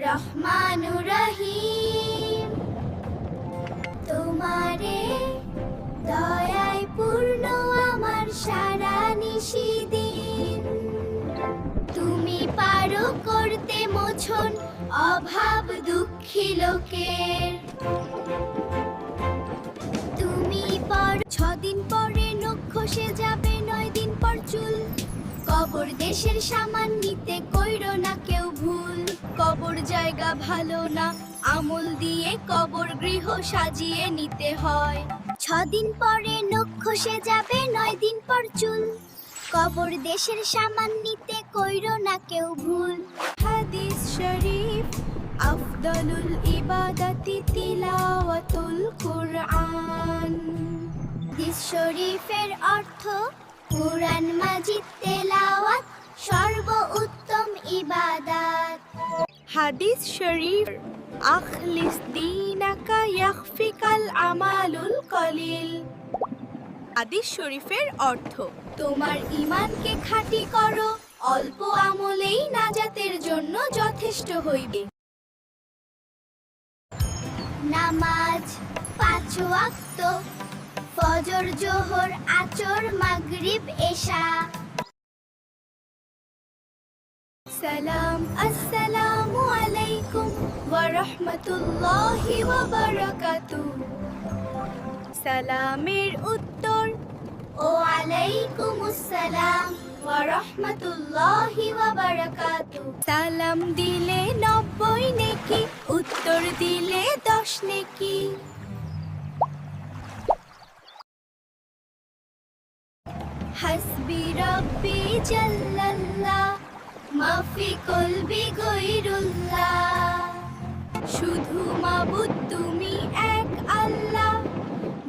রহমানুর রহিম। তোমারে দয়ায় পূর্ণ আমার সারা নিশিদিন। তুমি পারো করতে মোচন অভাব দুঃখী লোকের। তুমি পর 6 দিন পরে নখ খসে যাবে, 9 দিন পর চুল। কবর দেশের সামান নিতে কইরো না কেউ ভুল। কবর জায়গা ভালো না, আমল দিয়ে কবর গৃহ সাজিয়ে নিতে হয়। 6 দিন পরে নখ খসে যাবে, 9 দিন পর চুল। কবর দেশের সামান নিতে কইরো না কেউ ভুল। হাদিস শরীফ আফদালুল ইবাদাতি তিলাওয়াতুল কুরআন। হাদিস শরীফের অর্থ কুরআন মাজিদ তেলাওয়াত সর্বোত্তম ইবাদত। হাদিস শরীফ আখলিস দীনাকা ইয়াখফিকাল আমালুল কলিল। হাদিস শরীফের অর্থ তোমার ঈমানকে খাঁটি করো, অল্প আমলেই নাজাতের জন্য যথেষ্ট হইবে। নামাজ 5 ওয়াক্ত, ফজর, জোহর, আসর, মাগরিব, এশা। সালাম আসসালামু আলাইকুম ওয়া রাহমাতুল্লাহি ওয়া বারাকাতুহু। সালামের উত্তর ও আলাইকুমুস সালাম ওয়া রাহমাতুল্লাহি ওয়া বারাকাতুহু। সালাম দিলে 90 নেকি, উত্তর দিলে 10 নেকি। হাসবি রাব্বি জাল্লাল্লাহ মাফি কলবি গৈরুল্লাহ। শুধু মাবুদ তুমি এক আল্লাহ,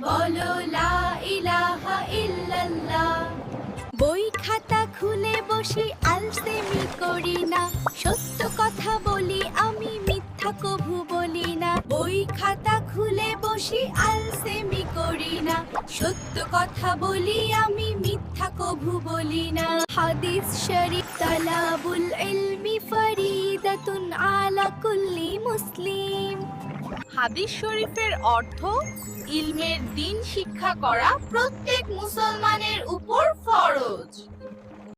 বলো লা ইলাহা ইল্লাল্লাহ। বই খাতা খুলে বসি আলসেমি করি না, সত্য কথা বলি আমি মিথ্যা কভু বলি না। বই খাতা খুলে বসি আলসেমি করি না, সত্য কথা বলি আমি মিথ্যা কভু বলি না। হাদিস শরীফ তালাবুল ইলমি ফরিদাতুন আলা কুল্লি মুসলিম। হাদিস শরীফের অর্থ ইলমের দ্বীন শিক্ষা করা প্রত্যেক মুসলমানের উপর ফরজ।